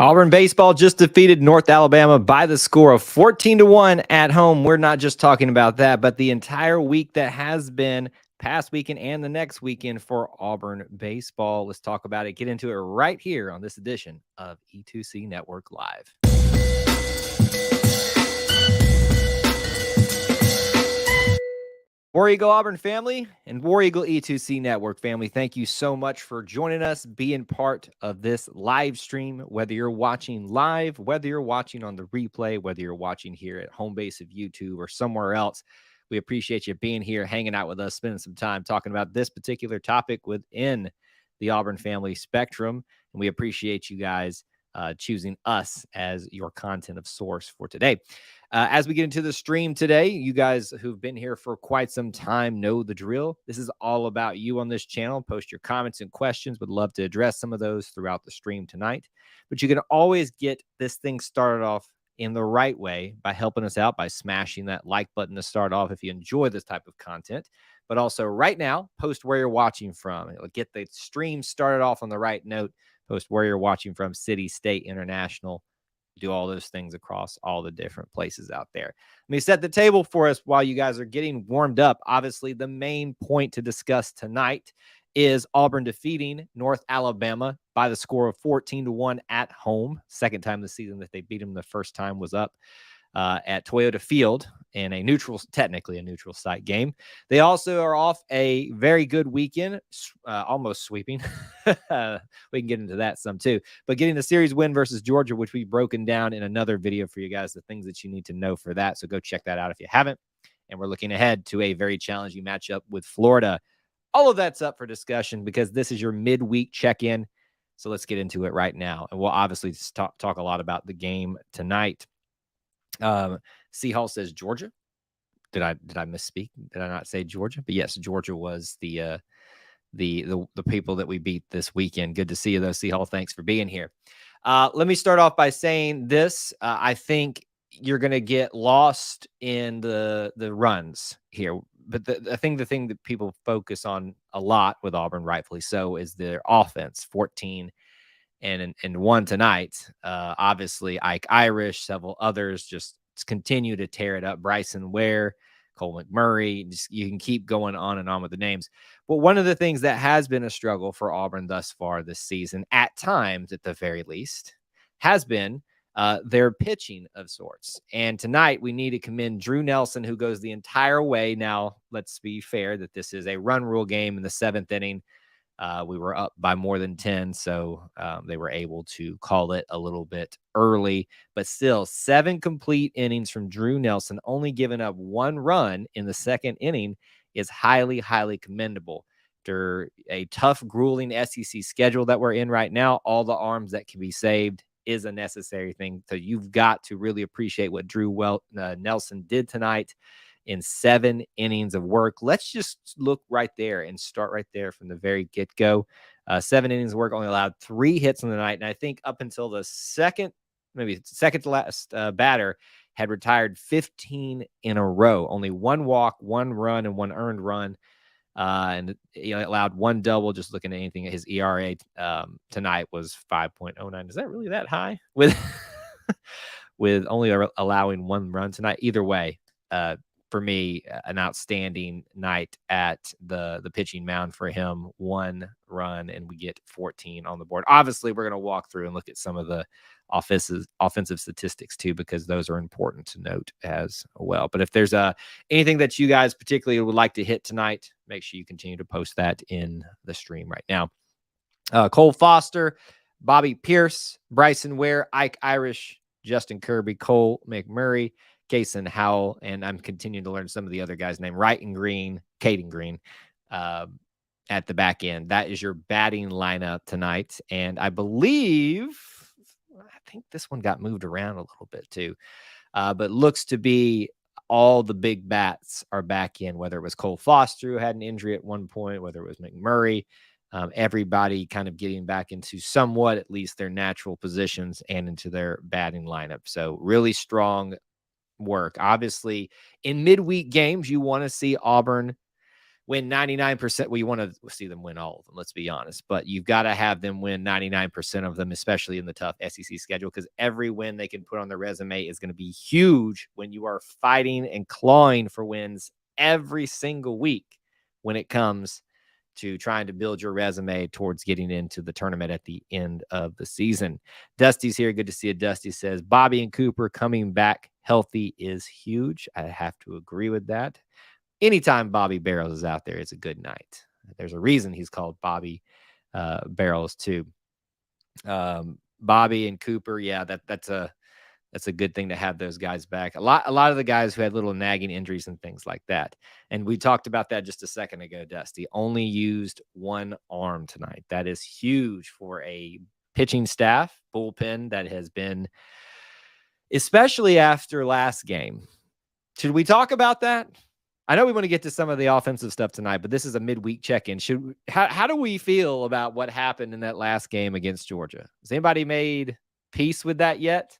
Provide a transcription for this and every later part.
Auburn baseball just defeated North Alabama by the score of 14-1 at home. We're not just talking about that, but the entire week that has been past weekend and the next weekend for Auburn baseball. Let's talk about it. Get into it right here on this edition of E2C Network Live. War Eagle Auburn family and War Eagle E2C Network family, thank you so much for joining us, being part of this live stream, whether you're watching live, whether you're watching on the replay, whether you're watching here at home base of YouTube or somewhere else. We appreciate you being here, hanging out with us, spending some time talking about this particular topic within the Auburn family spectrum. And we appreciate you guys choosing us as your content of source for today. As we get into the stream today, you guys who've been here for quite some time know the drill. This is all about you on this channel. Post your comments and questions. Would love to address some of those throughout the stream tonight. But you can always get this thing started off in the right way by helping us out by smashing that like button to start off if you enjoy this type of content. But also right now, post where you're watching from. It'll get the stream started off on the right note. Post where you're watching from, city, state, international. Do all those things across all the different places out there. Let me set the table for us while you guys are getting warmed up. Obviously, the main point to discuss tonight is Auburn defeating North Alabama by the score of 14-1 at home. Second time this season that they beat them. The first time was up at Toyota Field in a technically a neutral site game. They also are off a very good weekend, almost sweeping. We can get into that some too, but getting the series win versus Georgia, which we've broken down in another video for you guys, the things that you need to know for that. So go check that out if you haven't. And we're looking ahead to a very challenging matchup with Florida. All of that's up for discussion because this is your midweek check-in. So let's get into it right now. And we'll obviously talk a lot about the game tonight. Seahall says Georgia. Did I misspeak? Did I not say Georgia? But yes, Georgia was the people that we beat this weekend. Good to see you though, Seahall. Thanks for being here. Let me start off by saying this. I think you're going to get lost in the runs here. But I think the thing that people focus on a lot with Auburn, rightfully so, is their offense. 14 and one tonight. Obviously, Ike Irish, several others just continue to tear it up. Bryson Ware, Cole McMurray, you can keep going on and on with the names. But one of the things that has been a struggle for Auburn thus far this season, at times at the very least, has been their pitching of sorts. And tonight we need to commend Drew Nelson, who goes the entire way. Now, let's be fair that this is a run rule game in the seventh inning. We were up by more than 10, so they were able to call it a little bit early. But still, 7 complete innings from Drew Nelson, only giving up 1 run in the second inning, is highly, highly commendable. After a tough, grueling SEC schedule that we're in right now, all the arms that can be saved is a necessary thing. So you've got to really appreciate what Drew Nelson did tonight in 7 innings of work. Let's just look right there and start right there from the very get-go. 7 innings of work, only allowed 3 hits on the night. And I think up until the second to last batter had retired 15 in a row. Only 1 walk, 1 run, and 1 earned run. And he allowed 1 double. Just looking at anything, his ERA tonight was 5.09. Is that really that high? With only allowing 1 run tonight? Either way, for me, an outstanding night at the pitching mound for him. 1 run, and we get 14 on the board. Obviously, we're going to walk through and look at some of the offensive statistics too, because those are important to note as well. But if there's anything that you guys particularly would like to hit tonight, make sure you continue to post that in the stream right now. Cole Foster, Bobby Pierce, Bryson Ware, Ike Irish, Justin Kirby, Cole McMurray, Kason Howell, and I'm continuing to learn some of the other guys' name. Caden Green, at the back end. That is your batting lineup tonight. And I think this one got moved around a little bit too. But looks to be all the big bats are back in, whether it was Cole Foster, who had an injury at one point, whether it was McMurray, everybody kind of getting back into somewhat, at least their natural positions and into their batting lineup. So really strong work. Obviously, in midweek games, you want to see Auburn win 99%. Well, you want to see them win all of them, let's be honest. But you've got to have them win 99% of them, especially in the tough SEC schedule, because every win they can put on their resume is going to be huge when you are fighting and clawing for wins every single week when it comes to trying to build your resume towards getting into the tournament at the end of the season. Dusty's here. Good to see you. Dusty says, Bobby and Cooper coming back healthy is huge. I have to agree with that. Anytime Bobby Barrows is out there, it's a good night. There's a reason he's called Bobby Barrows too. Bobby and Cooper, yeah, that's a good thing to have those guys back. A lot of the guys who had little nagging injuries and things like that. And we talked about that just a second ago, Dusty. Only used one arm tonight. That is huge for a pitching staff, bullpen that has been, especially after last game. Should we talk about that? I know we want to get to some of the offensive stuff tonight, but this is a midweek check-in. How do we feel about what happened in that last game against Georgia? Has anybody made peace with that yet?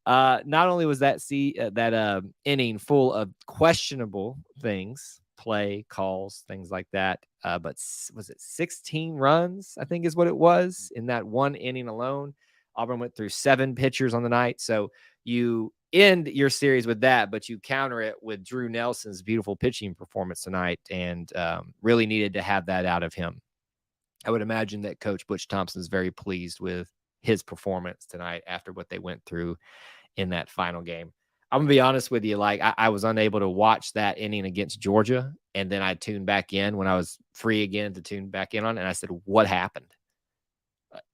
Not only was that inning full of questionable things, play calls, things like that, but was it 16 runs? I think is what it was in that one inning alone. Auburn went through 7 pitchers on the night, so you end your series with that, but you counter it with Drew Nelson's beautiful pitching performance tonight, and really needed to have that out of him. I would imagine that Coach Butch Thompson is very pleased with his performance tonight after what they went through in that final game. I'm gonna be honest with you. Like I was unable to watch that inning against Georgia. And then I tuned back in when I was free again to tune back in on. And I said, what happened?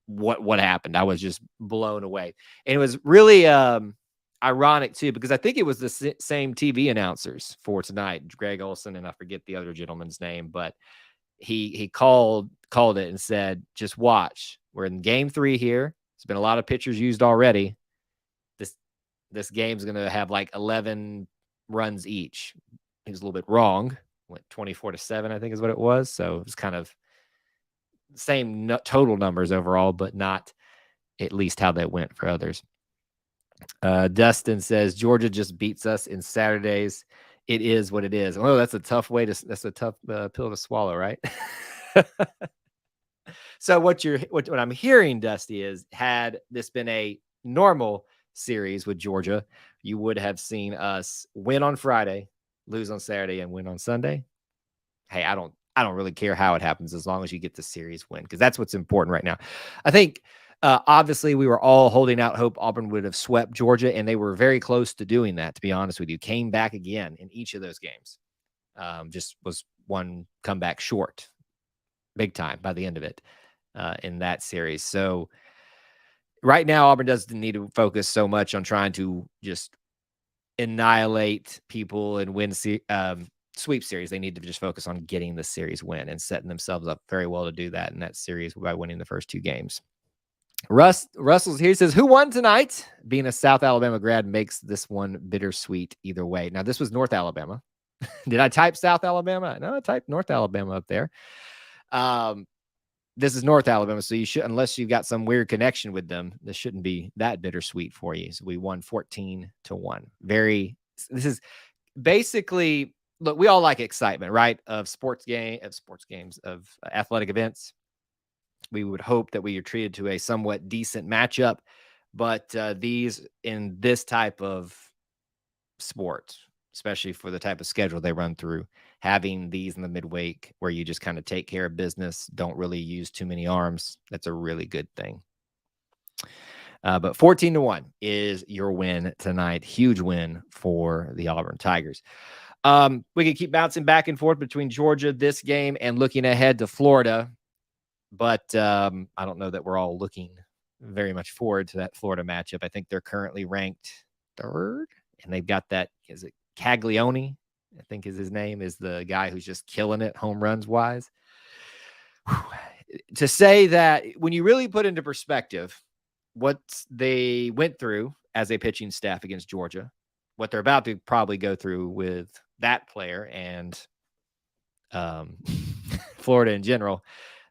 What happened? I was just blown away. And it was really ironic too, because I think it was the same TV announcers for tonight, Greg Olson, and I forget the other gentleman's name, but he called it and said, just watch. We're in game 3 here. There's been a lot of pitchers used already. This game's going to have like 11 runs each. He was a little bit wrong. Went 24-7, I think is what it was. So it was kind of same total numbers overall, but not at least how that went for others. Dustin says, Georgia just beats us in Saturdays. It is what it is. Oh, that's a tough pill to swallow, right? So what I'm hearing, Dusty, is had this been a normal series with Georgia, you would have seen us win on Friday, lose on Saturday, and win on Sunday. Hey, I don't really care how it happens as long as you get the series win, because that's what's important right now. I think obviously we were all holding out hope Auburn would have swept Georgia, and they were very close to doing that, to be honest with you. Came back again in each of those games. Just was one comeback short, big time by the end of it in that series. So right now, Auburn doesn't need to focus so much on trying to just annihilate people and win sweep series. They need to just focus on getting the series win and setting themselves up very well to do that in that series by winning the first 2 games. Russell's here, says, who won tonight? Being a South Alabama grad makes this one bittersweet either way. Now, this was North Alabama. Did I type South Alabama? No, I typed North Alabama up there. This is North Alabama, so you should, unless you've got some weird connection with them, this shouldn't be that bittersweet for you. So we won 14-1. This is basically, look, we all like excitement, right? Of sports games, of athletic events. We would hope that we are treated to a somewhat decent matchup, but these in this type of sport, especially for the type of schedule they run through, having these in the midweek where you just kind of take care of business, don't really use too many arms, that's a really good thing. But 14-1 is your win tonight. Huge win for the Auburn Tigers. We can keep bouncing back and forth between Georgia, this game, and looking ahead to Florida. But I don't know that we're all looking very much forward to that Florida matchup. I think they're currently ranked 3rd, and they've got that, is it Caglione, I think is his name, is the guy who's just killing it home runs wise. To say that, when you really put into perspective what they went through as a pitching staff against Georgia, what they're about to probably go through with that player and Florida in general,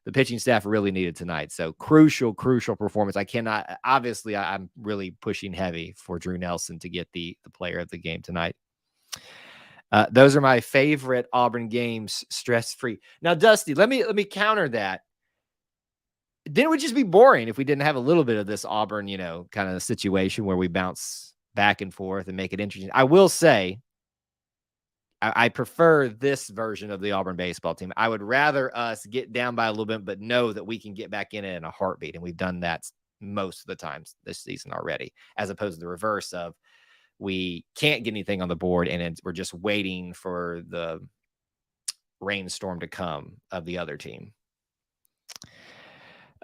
the pitching staff really needed tonight. So crucial performance. I'm really pushing heavy for Drew Nelson to get the player of the game tonight. Those are my favorite Auburn games, stress-free. Now, Dusty, let me counter that. Didn't we just be boring if we didn't have a little bit of this Auburn, kind of situation where we bounce back and forth and make it interesting? I will say, I prefer this version of the Auburn baseball team. I would rather us get down by a little bit, but know that we can get back in it in a heartbeat. And we've done that most of the times this season already, as opposed to the reverse of we can't get anything on the board and we're just waiting for the rainstorm to come of the other team.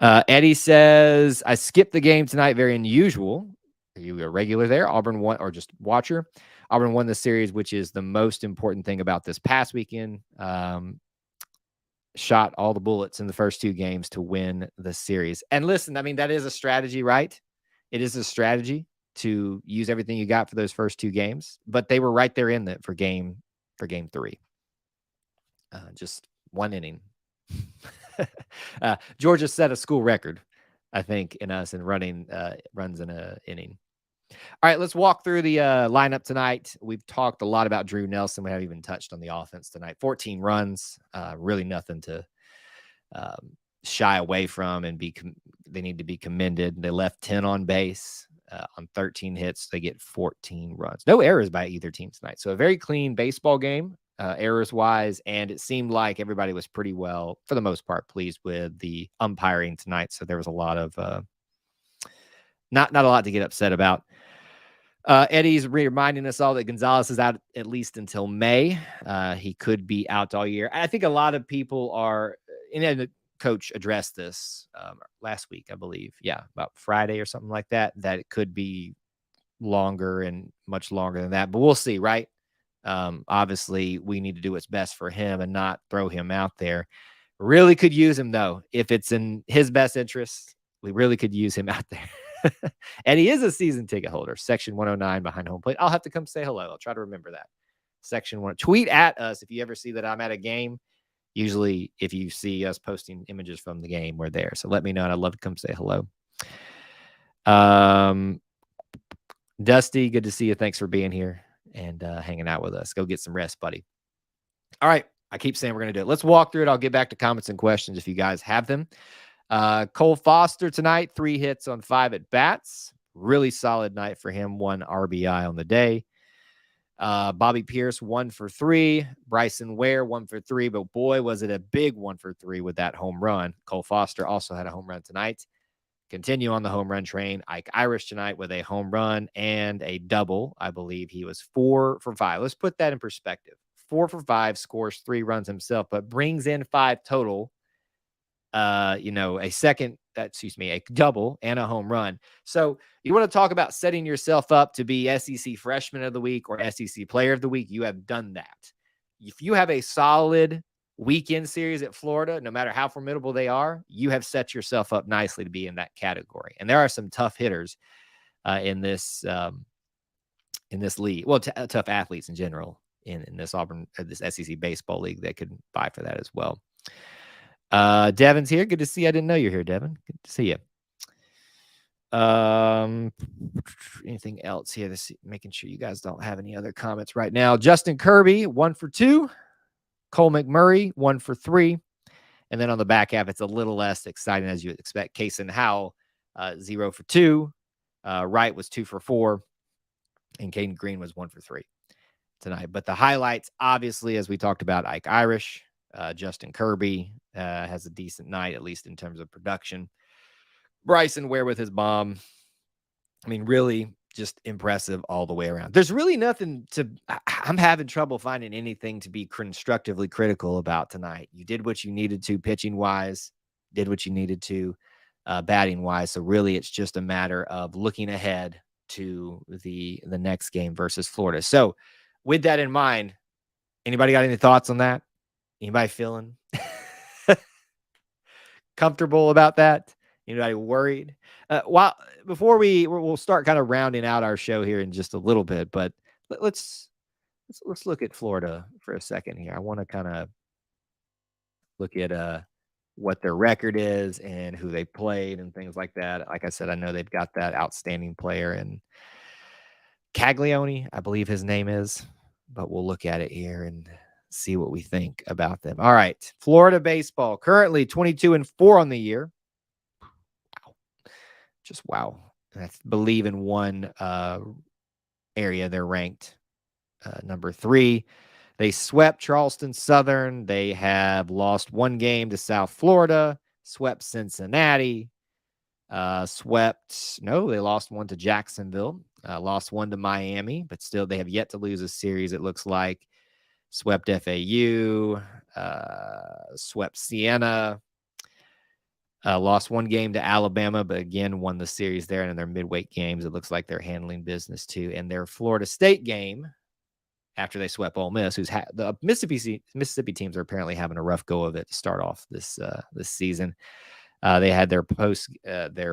Eddie says, I skipped the game tonight. Very unusual. Are you a regular there? Auburn won, or just watcher? Auburn won the series, which is the most important thing about this past weekend. Shot all the bullets in the first two games to win the series. And listen, I mean, that is a strategy, right? It is a strategy to use everything you got for those first two games, but they were right there in it for game three. Just one inning. Georgia set a school record, I think, in us in running runs in an inning. All right, let's walk through the lineup tonight. We've talked a lot about Drew Nelson. We haven't even touched on the offense tonight. 14 runs, really nothing to shy away from, and they need to be commended. They left 10 on base on 13 hits. They get 14 runs. No errors by either team tonight. So a very clean baseball game, errors-wise, and it seemed like everybody was pretty well, for the most part, pleased with the umpiring tonight. So there was a lot of not a lot to get upset about. Eddie's reminding us all that Gonzalez is out at least until May. He could be out all year. I think a lot of people are, and the coach addressed this last week, I believe. Yeah, about Friday or something like that, that it could be longer and much longer than that. But we'll see, right? Obviously, we need to do what's best for him and not throw him out there. Really could use him, though. If it's in his best interest, we really could use him out there. And he is a season ticket holder, section 109 behind home plate. I'll have to come say hello. I'll try to remember that. Section 1. Tweet at us if you ever see that I'm at a game. Usually, if you see us posting images from the game, we're there. So let me know, and I'd love to come say hello. Dusty, good to see you. Thanks for being here and hanging out with us. Go get some rest, buddy. All right. I keep saying we're going to do it. Let's walk through it. I'll get back to comments and questions if you guys have them. Cole Foster tonight, 3 hits on 5 at bats. Really solid night for him. 1 RBI on the day. Bobby Pierce, 1 for 3. Bryson Ware, 1 for 3. But boy, was it a big 1 for 3 with that home run. Cole Foster also had a home run tonight. Continue on the home run train. Ike Irish tonight with a home run and a double. I believe he was 4 for 5. Let's put that in perspective. 4 for 5, scores 3 runs himself, but brings in 5 total. A double and a home run. So you want to talk about setting yourself up to be SEC Freshman of the Week or SEC Player of the Week. You have done that. If you have a solid weekend series at Florida, no matter how formidable they are, you have set yourself up nicely to be in that category. And there are some tough hitters in this league. Well, tough athletes in general in this Auburn, this SEC baseball league that could vie for that as well. Devin's here. Good to see you. I didn't know you're here, Devin. Good to see you. Anything else here? Making sure you guys don't have any other comments right now. Justin Kirby, 1 for 2. Cole McMurray, 1 for 3. And then on the back half, it's a little less exciting as you would expect. Kason Howell, 0 for 2. Wright was 2 for 4. And Caden Green was 1 for 3 tonight. But the highlights, obviously, as we talked about, Ike Irish. Justin Kirby has a decent night, at least in terms of production. Bryson Ware with his bomb. I mean, really just impressive all the way around. There's really nothing I'm having trouble finding anything to be constructively critical about tonight. You did what you needed to pitching-wise, did what you needed to batting-wise. So really it's just a matter of looking ahead to the next game versus Florida. So with that in mind, anybody got any thoughts on that? Anybody feeling comfortable about that? Anybody worried? Before we'll start kind of rounding out our show here in just a little bit, but let's look at Florida for a second here. I want to kind of look at what their record is and who they played and things like that. Like I said, I know they've got that outstanding player in Caglione, I believe his name is. but we'll look at it here and see what we think about them. All right. Florida baseball, currently 22-4 on the year. Wow. Just wow. I believe in one area they're ranked number 3. They swept Charleston Southern. They have lost one game to South Florida, swept Cincinnati, they lost one to Jacksonville, lost one to Miami, but still they have yet to lose a series, it looks like. Swept FAU, swept Siena, lost one game to Alabama, but again won the series there. And in their midweek games, it looks like they're handling business too. And their Florida State game, after they swept Ole Miss, the Mississippi teams are apparently having a rough go of it to start off this season. They had their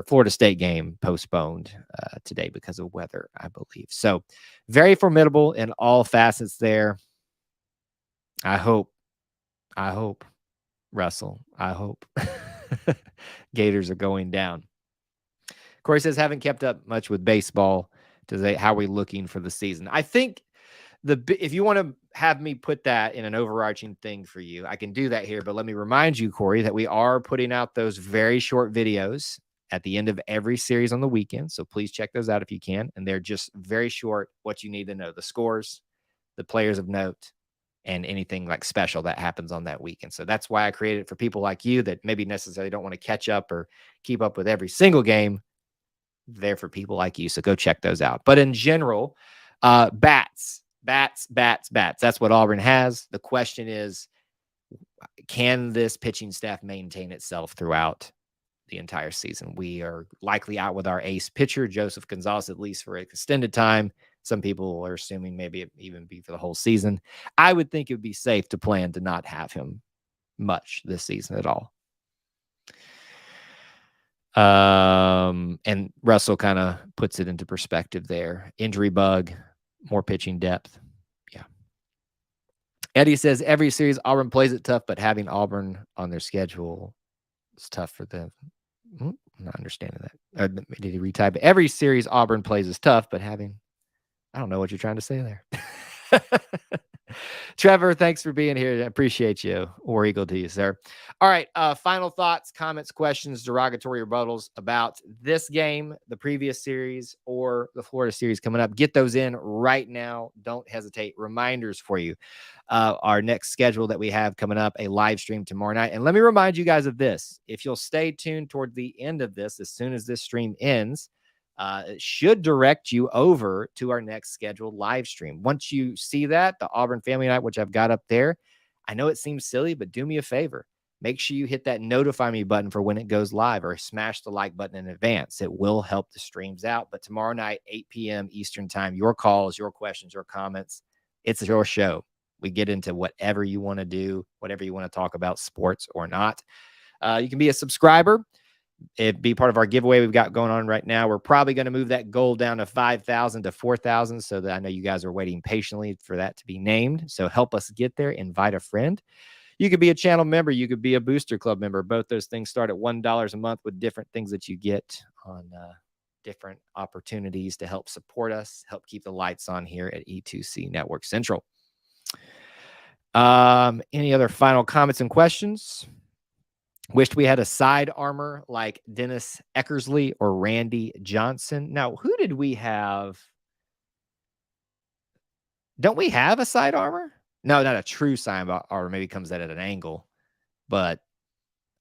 Florida State game postponed today because of weather, I believe. So very formidable in all facets there. I hope, Russell, I hope Gators are going down. Corey says, haven't kept up much with baseball. How are we looking for the season? I think if you want to have me put that in an overarching thing for you, I can do that here. But let me remind you, Corey, that we are putting out those very short videos at the end of every series on the weekend. So please check those out if you can. And they're just very short, what you need to know, the scores, the players of note, and anything like special that happens on that weekend. So that's why I created it for people like you that maybe necessarily don't want to catch up or keep up with every single game. There for people like you. So go check those out. But in general, bats. That's what Auburn has. The question is, can this pitching staff maintain itself throughout the entire season? We are likely out with our ace pitcher, Joseph Gonzalez, at least for an extended time. Some people are assuming maybe it even be for the whole season. I would think it would be safe to plan to not have him much this season at all. And Russell kind of puts it into perspective there. Injury bug, more pitching depth. Yeah. Eddie says every series Auburn plays it tough, but having Auburn on their schedule is tough for them. I'm not understanding that. Did he retype it? Every series Auburn plays is tough, but having, I don't know what you're trying to say there. Trevor, thanks for being here. I appreciate you. War Eagle to you, sir. All right. Final thoughts, comments, questions, derogatory rebuttals about this game, the previous series, or the Florida series coming up. Get those in right now. Don't hesitate. Reminders for you. Our next schedule that we have coming up, a live stream tomorrow night. And let me remind you guys of this. If you'll stay tuned toward the end of this, as soon as this stream ends, it should direct you over to our next scheduled live stream. Once you see that, the Auburn Family Night, which I've got up there, I know it seems silly, but do me a favor. Make sure you hit that notify me button for when it goes live, or smash the like button in advance. It will help the streams out. But tomorrow night, 8 p.m. Eastern time, your calls, your questions, your comments, it's your show. We get into whatever you want to do, whatever you want to talk about, sports or not. You can be a subscriber. It'd be part of our giveaway we've got going on right now. We're probably going to move that goal down to 5,000 to 4,000, so that I know you guys are waiting patiently for that to be named. So help us get there. Invite a friend. You could be a channel member. You could be a Booster Club member. Both those things start at $1 a month with different things that you get on different opportunities to help support us, help keep the lights on here at E2C Network Central. Any other final comments and questions? Wished we had a side armor like Dennis Eckersley or Randy Johnson. Now, who did we have? Don't we have a side armor? No, not a true side armor. Maybe comes at an angle. But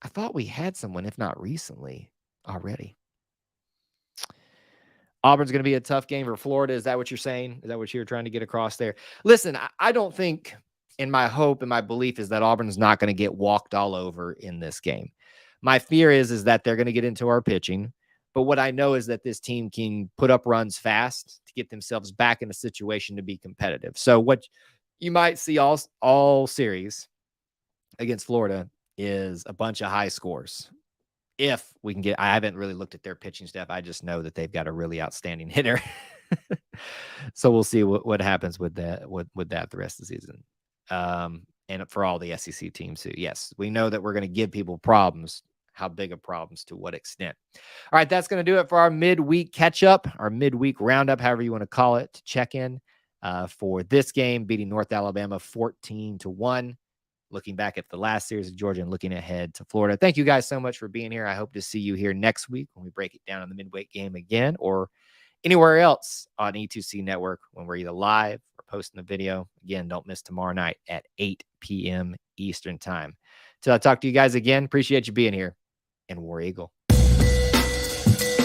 I thought we had someone, if not recently, already. Auburn's going to be a tough game for Florida. Is that what you're saying? Is that what you're trying to get across there? Listen, I don't think, and my hope and my belief is that Auburn's not going to get walked all over in this game. My fear is that they're going to get into our pitching. But what I know is that this team can put up runs fast to get themselves back in a situation to be competitive. So what you might see all series against Florida is a bunch of high scores. If we can get, I haven't really looked at their pitching staff. I just know that they've got a really outstanding hitter. So we'll see what happens with that, with that the rest of the season. And for all the SEC teams too. Yes, we know that we're going to give people problems. How big of problems, to what extent? All right, that's going to do it for our midweek catch up, our midweek roundup, however you want to call it, to check in. for this game, beating North Alabama 14-1. Looking back at the last series of Georgia and looking ahead to Florida. Thank you guys so much for being here. I hope to see you here next week when we break it down in the midweek game again, or anywhere else on E2C Network when we're either live or posting the video. Again, don't miss tomorrow night at 8 p.m. Eastern Time. Till I talk to you guys again, appreciate you being here, and War Eagle.